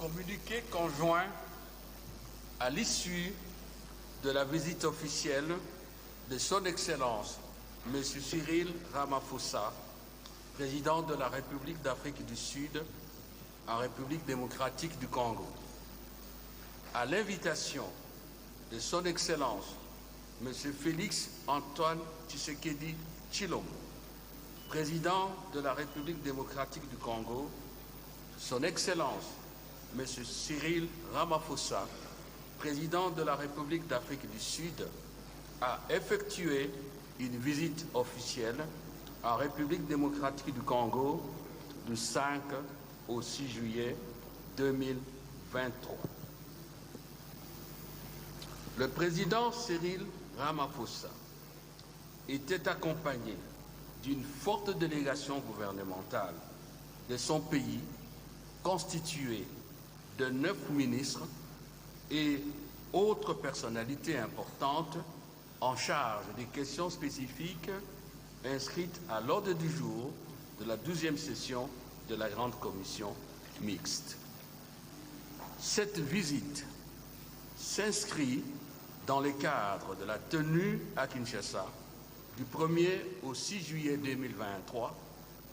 Communiqué conjoint à l'issue de la visite officielle de Son Excellence M. Cyril Ramaphosa, président de la République d'Afrique du Sud en République démocratique du Congo. À l'invitation de Son Excellence M. Félix Antoine Tshisekedi Tshilombo, président de la République démocratique du Congo, Son Excellence M. Cyril Ramaphosa, président de la République d'Afrique du Sud, a effectué une visite officielle en République démocratique du Congo du 5 au 6 juillet 2023. Le président Cyril Ramaphosa était accompagné d'une forte délégation gouvernementale de son pays, constituée de 9 ministres et autres personnalités importantes en charge des questions spécifiques inscrites à l'ordre du jour de la 12e session de la Grande Commission mixte. Cette visite s'inscrit dans le cadre de la tenue à Kinshasa du 1er au 6 juillet 2023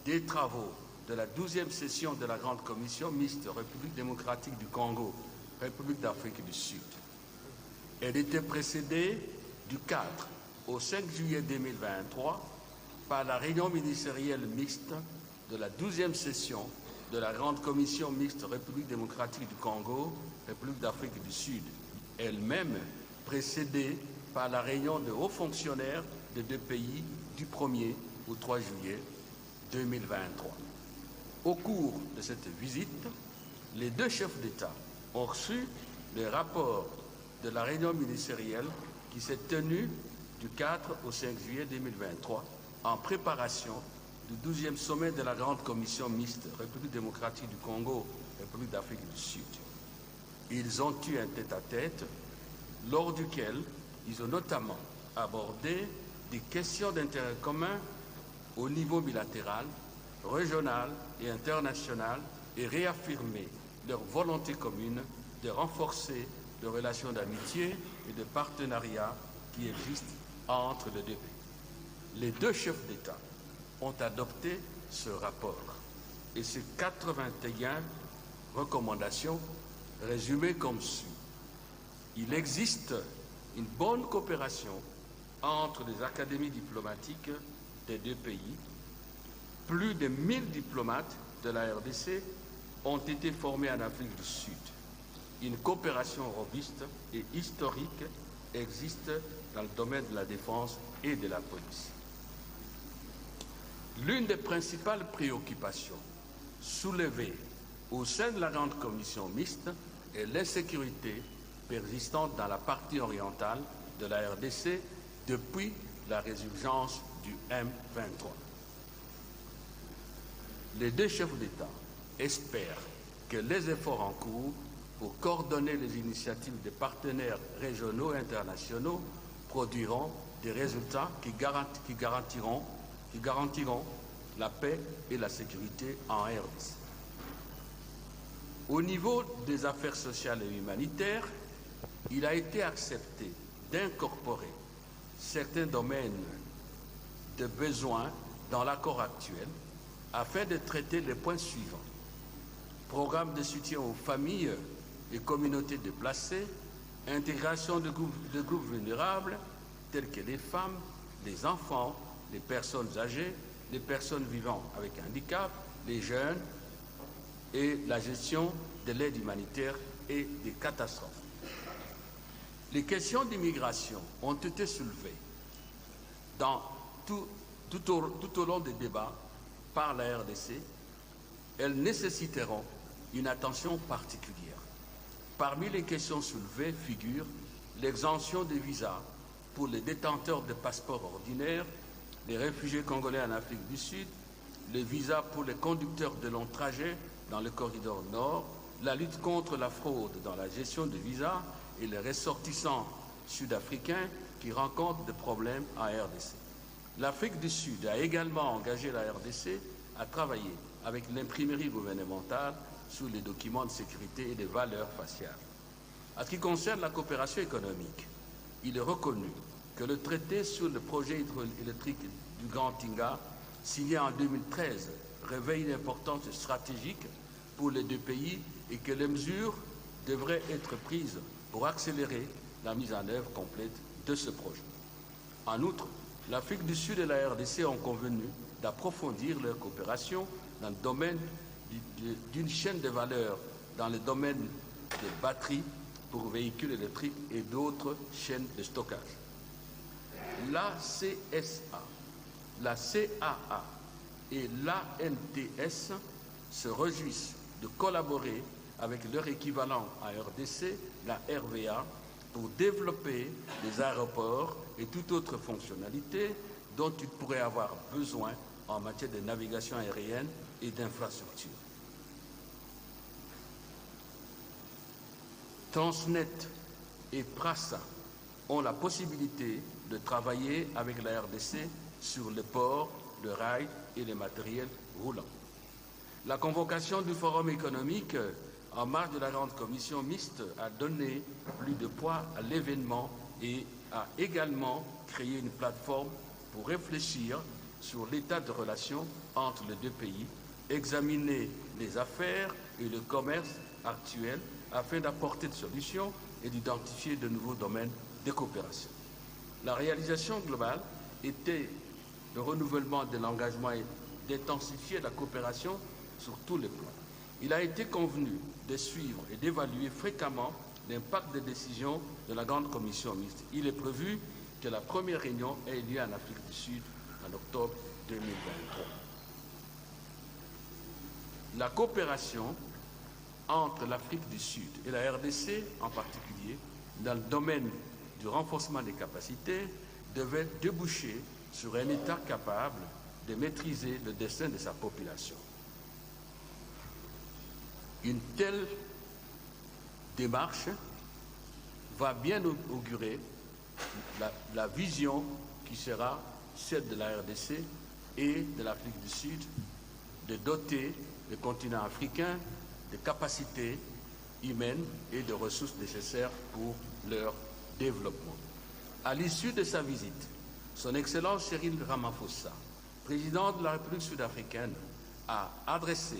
des travaux de la 12e session de la Grande Commission mixte République démocratique du Congo, République d'Afrique du Sud. Elle était précédée du 4 au 5 juillet 2023 par la réunion ministérielle mixte de la 12e session de la Grande Commission mixte République démocratique du Congo, République d'Afrique du Sud, elle-même précédée par la réunion de hauts fonctionnaires des deux pays du 1er au 3 juillet 2023. Au cours de cette visite, les deux chefs d'État ont reçu les rapports de la réunion ministérielle qui s'est tenue du 4 au 5 juillet 2023 en préparation du 12e sommet de la Grande Commission mixte République démocratique du Congo, République d'Afrique du Sud. Ils ont eu un tête-à-tête lors duquel ils ont notamment abordé des questions d'intérêt commun au niveau bilatéral, régional et international et réaffirmé leur volonté commune de renforcer les relations d'amitié et de partenariat qui existent entre les deux pays. Les deux chefs d'État ont adopté ce rapport et ces 81 recommandations résumées comme suit. Il existe une bonne coopération entre les académies diplomatiques des deux pays. Plus de 1000 diplomates de la RDC ont été formés en Afrique du Sud. Une coopération robuste et historique existe dans le domaine de la défense et de la police. L'une des principales préoccupations soulevées au sein de la Grande Commission mixte est l'insécurité persistante dans la partie orientale de la RDC depuis la résurgence du M23. Les deux chefs d'État espèrent que les efforts en cours pour coordonner les initiatives des partenaires régionaux et internationaux produiront des résultats qui garantiront la paix et la sécurité en RDC. Au niveau des affaires sociales et humanitaires, il a été accepté d'incorporer certains domaines de besoin dans l'accord actuel afin de traiter les points suivants. Programme de soutien aux familles et communautés déplacées, intégration de groupes vulnérables tels que les femmes, les enfants, les personnes âgées, les personnes vivant avec handicap, les jeunes et la gestion de l'aide humanitaire et des catastrophes. Les questions d'immigration ont été soulevées tout au long des débats par la RDC. Elles nécessiteront une attention particulière. Parmi les questions soulevées figurent l'exemption des visas pour les détenteurs de passeports ordinaires, les réfugiés congolais en Afrique du Sud, les visas pour les conducteurs de longs trajets dans le corridor nord, la lutte contre la fraude dans la gestion des visas et les ressortissants sud-africains qui rencontrent des problèmes en RDC. L'Afrique du Sud a également engagé la RDC à travailler avec l'imprimerie gouvernementale sous les documents de sécurité et des valeurs faciales. En ce qui concerne la coopération économique, il est reconnu que le traité sur le projet hydroélectrique du Grand Tinga, signé en 2013, revêt une importance stratégique pour les deux pays et que les mesures devraient être prises pour accélérer la mise en œuvre complète de ce projet. En outre, l'Afrique du Sud et la RDC ont convenu d'approfondir leur coopération dans le domaine d'une chaîne de valeur dans le domaine des batteries pour véhicules électriques et d'autres chaînes de stockage. La CSA, la CAA et l'ANTS se réjouissent de collaborer avec leur équivalent à RDC, la RVA, pour développer les aéroports et toute autre fonctionnalité dont ils pourraient avoir besoin en matière de navigation aérienne et d'infrastructure. Transnet et PRASA ont la possibilité de travailler avec la RDC sur les ports, le rail et les matériels roulants. La convocation du forum économique en marge de la grande commission mixte a donné plus de poids à l'événement et a également créé une plateforme pour réfléchir sur l'état de relations entre les deux pays, examiner les affaires et le commerce actuels afin d'apporter des solutions et d'identifier de nouveaux domaines de coopération. La réalisation globale était le renouvellement de l'engagement et d'intensifier la coopération sur tous les plans. Il a été convenu de suivre et d'évaluer fréquemment l'impact des décisions de la grande commission mixte. Il est prévu que la première réunion ait lieu en Afrique du Sud en octobre 2023. La coopération entre l'Afrique du Sud et la RDC en particulier, dans le domaine du renforcement des capacités, devait déboucher sur un État capable de maîtriser le destin de sa population. Une telle démarche va bien augurer la vision qui sera celle de la RDC et de l'Afrique du Sud de doter le continent africain de capacités humaines et de ressources nécessaires pour leur développement. À l'issue de sa visite, Son Excellence Cyril Ramaphosa, président de la République sud-africaine, a adressé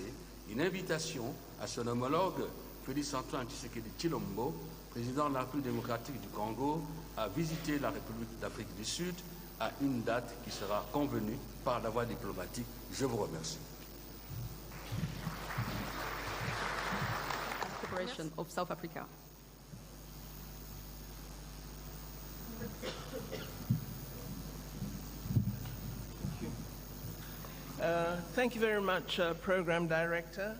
une invitation à son homologue Félix-Antoine Tshisekedi Tshilombo, président de la République démocratique du Congo, à visiter la République d'Afrique du Sud à une date qui sera convenue par la voie diplomatique. Je vous remercie. Of South Africa. Thank you very much, Program Director.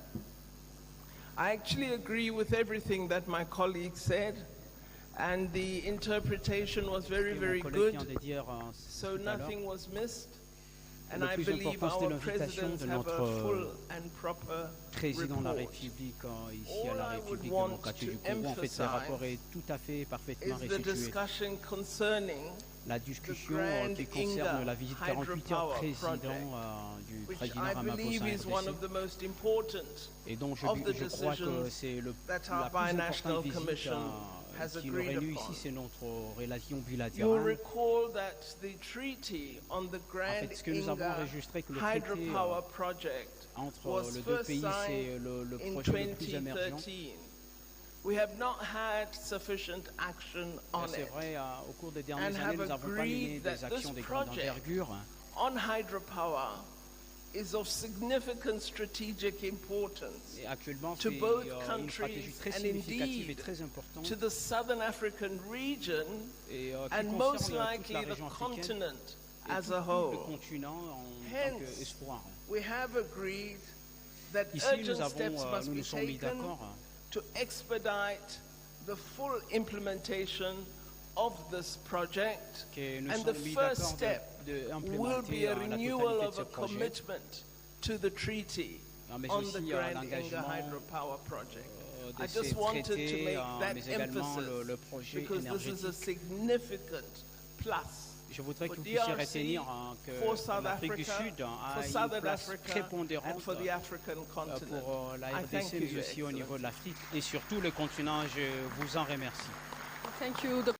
I actually agree with everything that my colleague said, and the interpretation was very, very good, so nothing was missed. And I believe our presidents have a full and proper président de la République ici à la République démocratique du Congo. En fait, ce rapport est tout à fait parfaitement restitué. La discussion qui concerne la visite 48 heures du président Ramaphosa et donc je crois que c'est la plus importante visite qui nous réunit ici, c'est notre relation bilatérale. En fait, ce que nous avons enregistré, que le traité entre les deux pays, c'est le projet le plus émergent. We have not had sufficient action on it. C'est vrai, au cours des dernières années, nous n'avons pas mené des actions de grande envergure. On hydropower is of significant strategic importance to both countries and indeed to the Southern African region and most likely the continent as a whole. Hence, we have agreed that urgent steps must be taken to expedite the full implementation of this project, and the first step will be a renewal of a commitment to the treaty on the Grand Inga hydropower project. I just wanted to make that emphasis because this is a significant plus Je voudrais que vous puissiez retenir que l'Afrique du Sud a une place prépondérante pour la RDC, mais aussi au niveau de l'Afrique et surtout le continent. Je vous en remercie. Thank you.